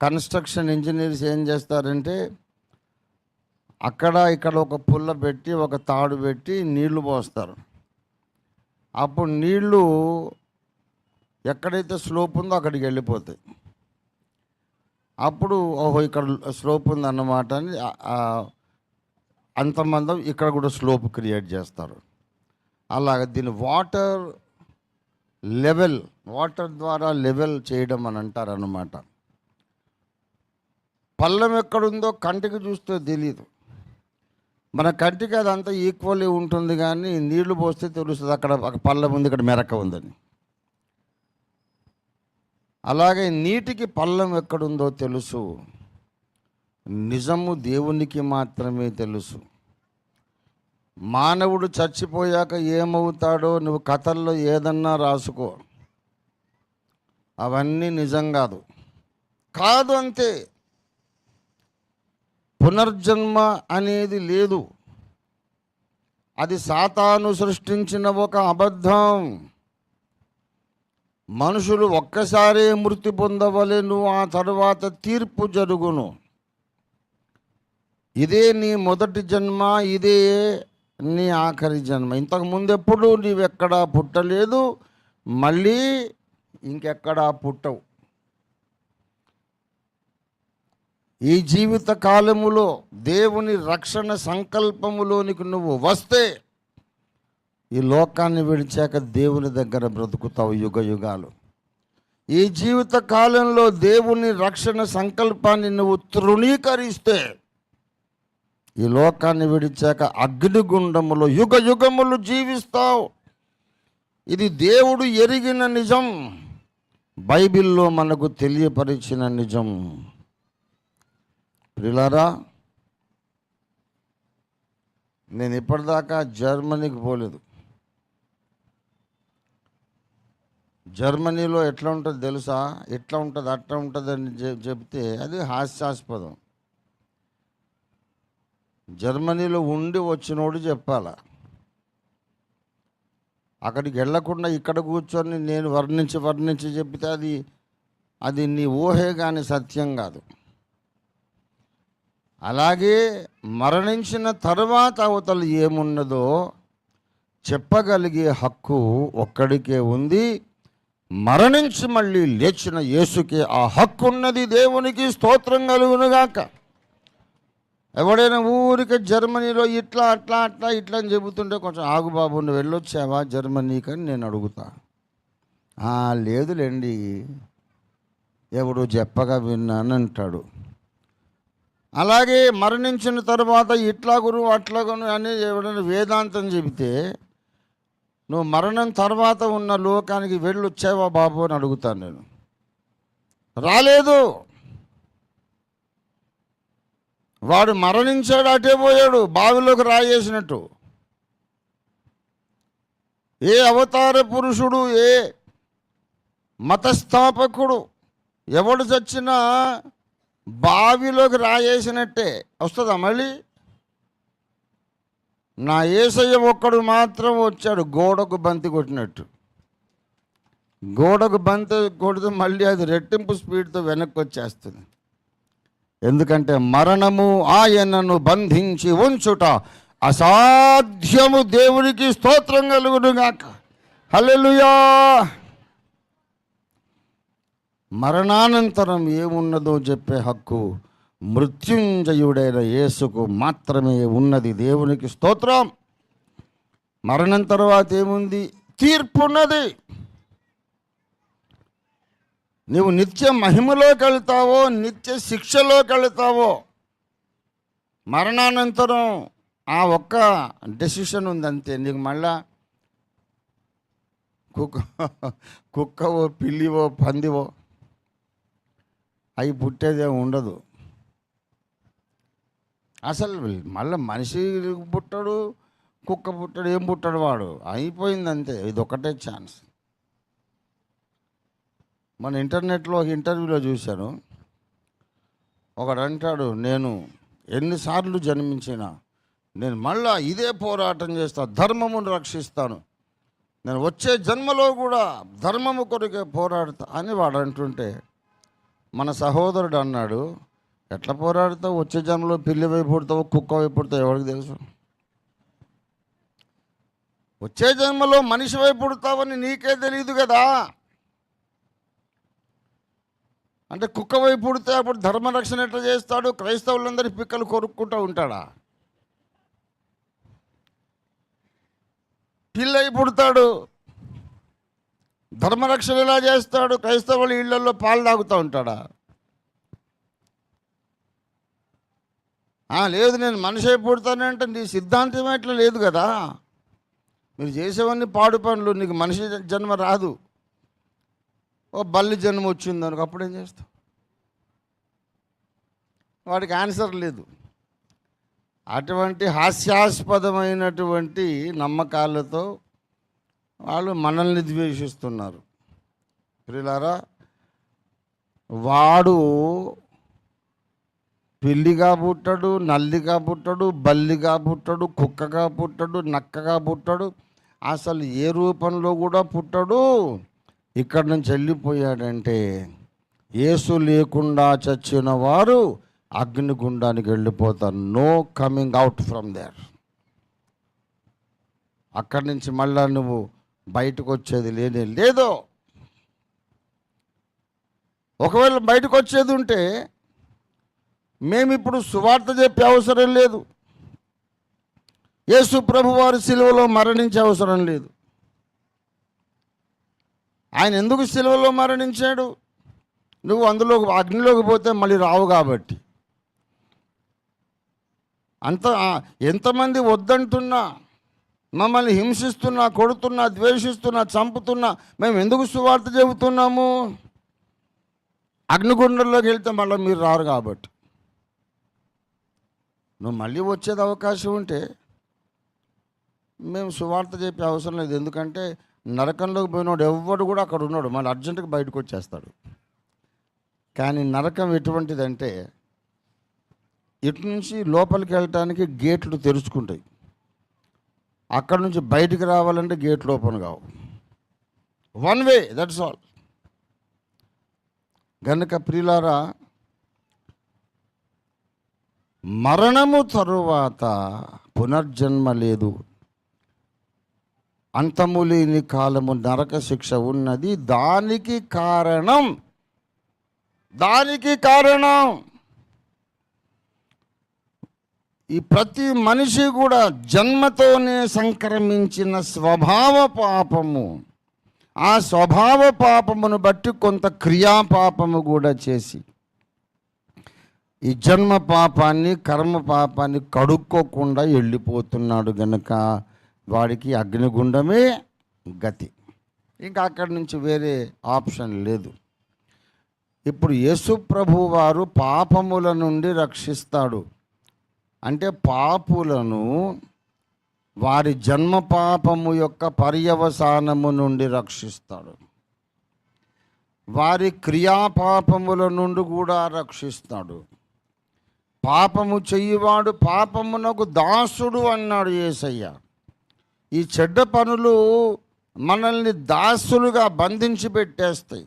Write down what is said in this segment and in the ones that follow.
Construction engineers ఏం చేస్తారంటే అక్కడ ఇక్కడ ఒక పుల్ల పెట్టి ఒక తాడు పెట్టి నీళ్లు పోస్తారు. అప్పుడు నీళ్లు ఎక్కడైతే స్లోప్ ఉందో అక్కడికి వెళ్ళిపోతాయి. అప్పుడు ఓహో ఇక్కడ స్లోప్ ఉందన్నమాట అని అంతమంది ఇక్కడ కూడా స్లోప్ క్రియేట్ చేస్తారు. అలాగే దీన్ని వాటర్ ద్వారా లెవెల్ చేయడం అని అంటారన్నమాట. పళ్ళం ఎక్కడుందో కంటికి చూస్తే తెలియదు. మన కంటికి అదంతా ఈక్వల్లీ ఉంటుంది, కానీ నీళ్లు పోస్తే తెలుస్తుంది అక్కడ పళ్ళం ఉంది, ఇక్కడ మెరక ఉందని. అలాగే నీటికి పళ్ళం ఎక్కడుందో తెలుసు, నిజము దేవునికి మాత్రమే తెలుసు. మానవుడు చచ్చిపోయాక ఏమవుతాడో నువ్వు కథల్లో ఏదన్నా రాసుకో, అవన్నీ నిజం కాదు అంతే. పునర్జన్మ అనేది లేదు, అది సాతాను సృష్టించిన ఒక అబద్ధం. మనుషులు ఒక్కసారే మృతి పొందవలెను, ఆ తరువాత తీర్పు జరుగును. ఇదే నీ మొదటి జన్మ, ఇదే నీ ఆఖరి జన్మ. ఇంతకుముందు ఎప్పుడు నీవెక్కడా పుట్టలేదు, మళ్ళీ ఇంకెక్కడా పుట్టవు. ఈ జీవిత కాలములో దేవుని రక్షణ సంకల్పములోనికి నువ్వు వస్తే ఈ లోకాన్ని విడిచాక దేవుని దగ్గర బ్రతుకుతావు యుగ యుగాలు. ఈ జీవిత కాలంలో దేవుని రక్షణ సంకల్పాన్ని నువ్వు తృణీకరిస్తే ఈ లోకాన్ని విడిచాక అగ్నిగుండములో యుగ యుగములు జీవిస్తావు. ఇది దేవుడు ఎరిగిన నిజం, బైబిల్లో మనకు తెలియపరిచిన నిజం. ప్రియులారా, నేను ఇప్పటిదాకా జర్మనీకి పోలేదు. జర్మనీలో ఎట్లా ఉంటుంది తెలుసా? ఎట్లా ఉంటుంది అట్లా ఉంటుంది అని చెప్తే అది హాస్యాస్పదం. జర్మనీలో ఉండి వచ్చినోడు చెప్పాల. అక్కడికి వెళ్ళకుండా ఇక్కడ కూర్చొని నేను వర్ణించి చెప్తే అది నీ ఊహే కానీ సత్యం కాదు. అలాగే మరణించిన తర్వాత అవతల ఏమున్నదో చెప్పగలిగే హక్కు ఒక్కడికే ఉంది. మరణించి మళ్ళీ లేచిన యేసుకే ఆ హక్కు ఉన్నది. దేవునికి స్తోత్రం కలుగునుగాక. ఎవడైనా ఊరికి జర్మనీలో ఇట్లా అని చెబుతుంటే కొంచెం ఆగు బాబు, నువ్వు వెళ్ళొచ్చావా జర్మనీకి అని నేను అడుగుతా. లేదులేండి, ఎవడు చెప్పగా విన్నాను అంటాడు. అలాగే మరణించిన తర్వాత ఇట్లాగును అట్లాగును అని ఎవడైనా వేదాంతం చెబితే నువ్వు మరణం తర్వాత ఉన్న లోకానికి వెళ్ళొచ్చావా బాబు అని అడుగుతాను నేను. రాలేదు, వాడు మరణించాడు, అటే పోయాడు, బావిలోకి రాయేసినట్టు. ఏ అవతార పురుషుడు, ఏ మతస్థాపకుడు ఎవడు చచ్చినా బావిలోకి రాయేసినట్టే వస్తుందా మళ్ళీ? నా యేసయ్య ఒక్కడు మాత్రం వచ్చాడు గోడకు బంతి కొట్టినట్టు. గోడకు బంతి కొడితే మళ్ళీ అది రెట్టింపు స్పీడ్తో వెనక్కి వచ్చేస్తుంది. ఎందుకంటే మరణము ఆయనను బంధించి ఉంచుట అసాధ్యము. దేవునికి స్తోత్రం కలుగునుగాక. హల్లెలూయా. మరణానంతరం ఏమున్నదో చెప్పే హక్కు మృత్యుంజయుడైన యేసుకు మాత్రమే ఉన్నది. దేవునికి స్తోత్రం. మరణం తర్వాత ఏముంది? తీర్పు ఉన్నది. నీవు నిత్య మహిమలోకి వెళ్తావో నిత్య శిక్షలోకి వెళ్తావో, మరణానంతరం ఆ ఒక్క డెసిషన్ ఉంది అంతే. నీకు మళ్ళా కుక్కవో పిల్లివో పందివో అవి పుట్టేదే ఉండదు. అసలు మళ్ళీ మనిషి పుట్టడు, కుక్క పుట్టడు, ఏం పుట్టడు, వాడు అయిపోయింది అంతే. ఇది ఒకటే ఛాన్స్. మన ఇంటర్నెట్లో ఒక ఇంటర్వ్యూలో చూశాను. ఒకడు అంటాడు, నేను ఎన్నిసార్లు జన్మించినా నేను మళ్ళా ఇదే పోరాటం చేస్తా, ధర్మమును రక్షిస్తాను, నేను వచ్చే జన్మలో కూడా ధర్మము కొరకే పోరాడతా అని వాడు అంటుంటే మన సహోదరుడు అన్నాడు, ఎట్లా పోరాడుతావు? వచ్చే జన్మలో పిల్లి వైపు పుడతావు, కుక్క వైపు పుడతావు, ఎవరికి తెలుసు? వచ్చే జన్మలో మనిషి వైపు పుడతావని నీకే తెలియదు కదా. అంటే కుక్క వైపు పుడితే అప్పుడు ధర్మరక్షణ ఎట్లా చేస్తాడు? క్రైస్తవులందరి పిక్కలు కొరుక్కుంటూ ఉంటాడా? పిల్లై పుడతాడు, ధర్మరక్షణ ఎలా చేస్తాడు? క్రైస్తవుల ఇళ్లలో పాలు తాగుతూ ఉంటాడా? లేదు, నేను మనిషి అయి పుడతానంటే నీ సిద్ధాంతం ఎట్లా లేదు కదా. మీరు చేసేవన్నీ పాడు పనులు, నీకు మనిషి జన్మ రాదు. ఓ బల్లి జన్మ వచ్చింది అనుకో, అప్పుడు ఏం చేస్తావు? వాడికి ఆన్సర్ లేదు. అటువంటి హాస్యాస్పదమైనటువంటి నమ్మకాలతో వాళ్ళు మనల్ని ద్వేషిస్తున్నారు. ప్రియులారా, వాడు పిల్లిగా పుట్టడు, నల్లిగా పుట్టడు, బల్లిగా పుట్టడు, కుక్కగా పుట్టడు, నక్కగా పుట్టడు, అసలు ఏ రూపంలో కూడా పుట్టడు. ఇక్కడి నుంచి వెళ్ళిపోయాడంటే యేసు లేకుండా చచ్చిన వారు అగ్నిగుండానికి వెళ్ళిపోతారు. No coming out from there. అక్కడి నుంచి మళ్ళా నువ్వు బయటకు వచ్చేది లేనే లేదు. ఒకవేళ బయటకు వచ్చేది ఉంటే మేమిప్పుడు సువార్త చెప్పే అవసరం లేదు, యేసు ప్రభువారు సిలువలో మరణించే అవసరం లేదు. ఆయన ఎందుకు సిలువలో మరణించాడు? నువ్వు అందులో అగ్నిలోకి పోతే మళ్ళీ రావు కాబట్టి. ఎంతమంది వద్దంటున్నా, మమ్మల్ని హింసిస్తున్నా, కొడుతున్నా, ద్వేషిస్తున్నా, చంపుతున్నా, మేము ఎందుకు సువార్త చెబుతున్నాము? అగ్నిగుండంలోకి వెళ్తే మళ్ళీ మీరు రారు కాబట్టి. నువ్వు మళ్ళీ వచ్చేది అవకాశం ఉంటే మేము సువార్త చెప్పే అవసరం లేదు. ఎందుకంటే నరకంలోకి పోయినాడు ఎవ్వడు కూడా అక్కడ ఉన్నాడు, మళ్ళీ అర్జెంటుగా బయటకు వచ్చేస్తాడు. కానీ నరకం ఎటువంటిదంటే ఇటు నుంచి లోపలికి వెళ్ళటానికి గేట్లు తెరుచుకుంటాయి, అక్కడ నుంచి బయటికి రావాలంటే గేట్లు ఓపెన్ కావు. One way, that's all. గనుక ప్రియులారా, మరణము తరువాత పునర్జన్మ లేదు, అంతము లేని కాలము నరక శిక్ష ఉన్నది. దానికి కారణం ఈ ప్రతి మనిషి కూడా జన్మతోనే సంక్రమించిన స్వభావ పాపము. ఆ స్వభావ పాపమును బట్టి కొంత క్రియాపాపము కూడా చేసి ఈ జన్మ పాపాన్ని, కర్మ పాపాన్ని కడుక్కోకుండా వెళ్ళిపోతున్నాడు. గనుక వాడికి అగ్నిగుండమే గతి, ఇంకా అక్కడి నుంచి వేరే ఆప్షన్ లేదు. ఇప్పుడు యేసు ప్రభు వారు పాపముల నుండి రక్షిస్తాడు. అంటే పాపులను వారి జన్మ పాపము యొక్క పర్యవసానము నుండి రక్షిస్తాడు, వారి క్రియాపాపముల నుండి కూడా రక్షిస్తాడు. పాపము చెయ్యివాడు పాపమునకు దాసుడు అన్నాడు యేసయ్య. ఈ చెడ్డ పనులు మనల్ని దాసులుగా బంధించి పెట్టేస్తాయి.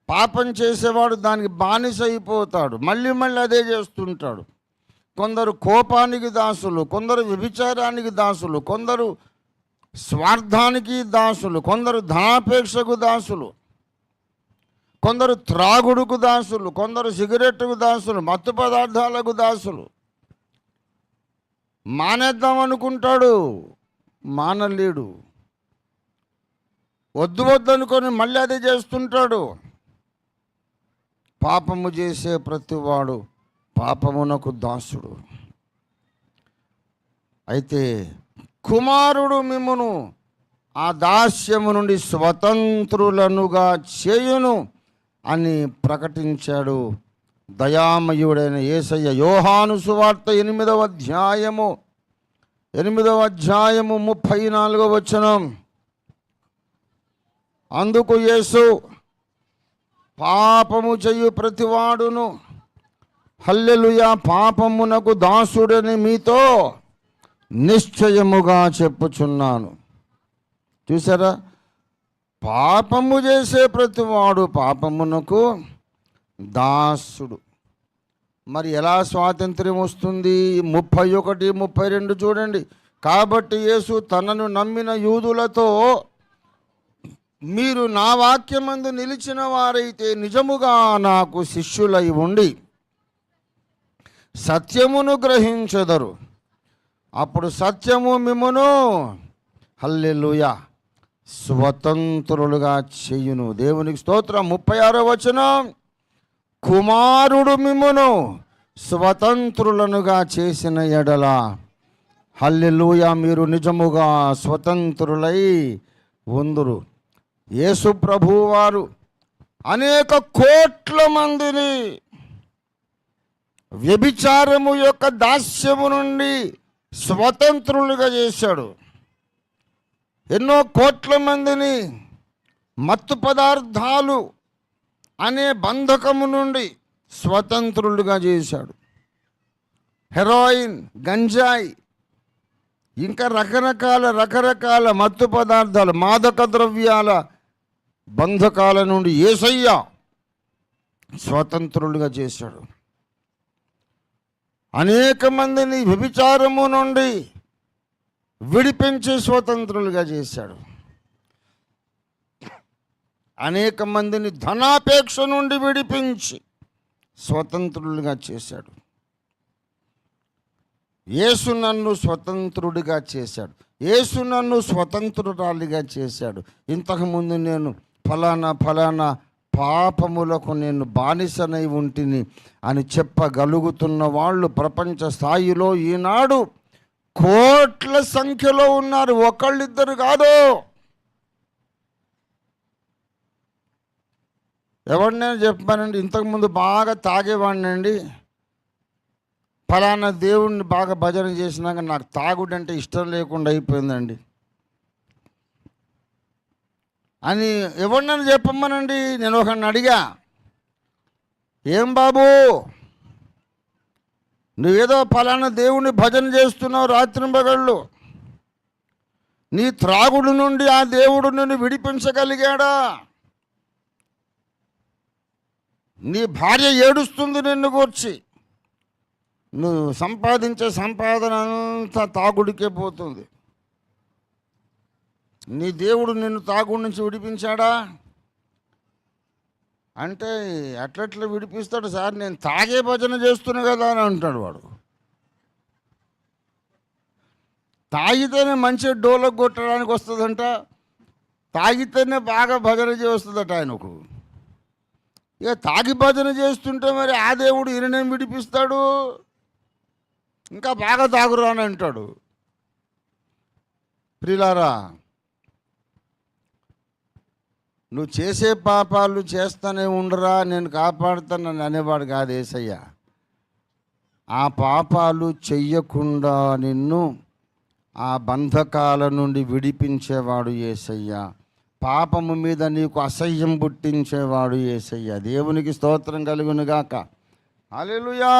పాపం చేసేవాడు దానికి బానిస అయిపోతాడు, మళ్ళీ అదే చేస్తుంటాడు. కొందరు కోపానికి దాసులు, కొందరు వ్యభిచారానికి దాసులు, కొందరు స్వార్థానికి దాసులు, కొందరు ధనాపేక్షకు దాసులు, కొందరు త్రాగుడుకు దాసులు, కొందరు సిగరెట్టుకు దాసులు, మత్తు పదార్థాలకు దాసులు. మానేద్దాం అనుకుంటాడు, మానలేడు. వద్దు అనుకొని మళ్ళీ అదే చేస్తుంటాడు. పాపము చేసే ప్రతివాడు పాపమునకు దాసుడు. అయితే కుమారుడు మిమ్మును ఆ దాస్యము నుండి స్వతంత్రులనుగా చేయును అని ప్రకటించాడు దయామయుడైన యేసయ్య. యోహాను సువార్త 8వ అధ్యాయము 34వ వచనం. అందుకు యేసు, పాపము చేయు ప్రతివాడును హల్లెలూయా పాపమునకు దాసుడని మీతో నిశ్చయముగా చెప్పుచున్నాను. చూసారా, పాపము చేసే ప్రతివాడు పాపమునకు దాసుడు. మరి ఎలా స్వాతంత్ర్యం వస్తుంది? 31, 32 చూడండి. కాబట్టి యేసు తనను నమ్మిన యూదులతో, మీరు నా వాక్యమందు నిలిచిన వారైతే నిజముగా నాకు శిష్యులై ఉండి సత్యమును గ్రహించెదరు. అప్పుడు సత్యము మిమ్మును హల్లెలూయా స్వతంత్రులుగా చెయ్యును. దేవునికి స్తోత్రం. 36వ వచనం, కుమారుడు మిమ్మును స్వతంత్రులనుగా చేసిన ఎడల హల్లెలూయా మీరు నిజముగా స్వతంత్రులై ఉందురు. యేసు ప్రభువు వారు అనేక కోట్ల మందిని వ్యభిచారము యొక్క దాస్యము నుండి స్వతంత్రులుగా చేశాడు. ఎన్నో కోట్ల మందిని మత్తు పదార్థాలు అనే బంధకము నుండి స్వతంత్రులుగా చేశాడు. హెరాయిన్, గంజాయి, ఇంకా రకరకాల మత్తు పదార్థాలు, మాదక ద్రవ్యాల బంధకాల నుండి యేసయ్య స్వతంత్రులుగా చేశాడు. అనేక మందిని వ్యభిచారము నుండి విడిపించి స్వతంత్రులుగా చేశాడు. అనేక మందిని ధనాపేక్ష నుండి విడిపించి స్వతంత్రులుగా చేశాడు. యేసు నన్ను స్వతంత్రుడిగా చేశాడు. యేసు నన్ను స్వతంత్రురాలిగా చేశాడు. ఇంతకుముందు నేను ఫలానా పాపములకు నేను బానిసనై ఉంటిని అని చెప్పగలుగుతున్న వాళ్ళు ప్రపంచ స్థాయిలో ఈనాడు కోట్ల సంఖ్యలో ఉన్నారు. ఒకళ్ళిద్దరు కాదు. ఎవరినైనా చెప్పానండి, ఇంతకుముందు బాగా తాగేవాడినండి, ఫలానా దేవుణ్ణి బాగా భజన చేసినాక నాకు తాగుడంటే ఇష్టం లేకుండా అయిపోయిందండి అని ఎవరినైనా చెప్పమనండి. నేను ఒకరిని అడిగా, ఏం బాబు నువ్వేదో ఫలానా దేవుణ్ణి భజన చేస్తున్నావు రాత్రింబగళ్ళు, నీ త్రాగుడు నుండి ఆ దేవుడు నిన్ను విడిపించగలిగాడా? నీ భార్య ఏడుస్తుంది నిన్ను గూర్చి, నువ్వు సంపాదించే సంపాదన అంతా తాగుడికే పోతుంది. నీ దేవుడు నిన్ను తాగుడి నుంచి విడిపించాడా అంటే, అట్లట్లా విడిపిస్తాడు సార్, నేను తాగే భజన చేస్తున్నా కదా అని అంటాడు వాడు. తాగితేనే మంచి డోలకు కొట్టడానికి వస్తుందంట, తాగితేనే బాగా భజన చేస్తుందట ఆయనకు. ఇక తాగి భజన చేస్తుంటే మరి ఆ దేవుడు ఈయననేం విడిపిస్తాడు, ఇంకా బాగా తాగురా అని అంటాడు. ప్రియులారా, నువ్వు చేసే పాపాలు చేస్తూనే ఉండరా, నేను కాపాడుతానని అనేవాడు కాదు యేసయ్య. ఆ పాపాలు చెయ్యకుండా నిన్ను ఆ బంధకాల నుండి విడిపించేవాడు యేసయ్య. పాపము మీద నీకు అసహ్యం పుట్టించేవాడు యేసయ్య. దేవునికి స్తోత్రం కలుగునుగాక. హల్లెలూయా.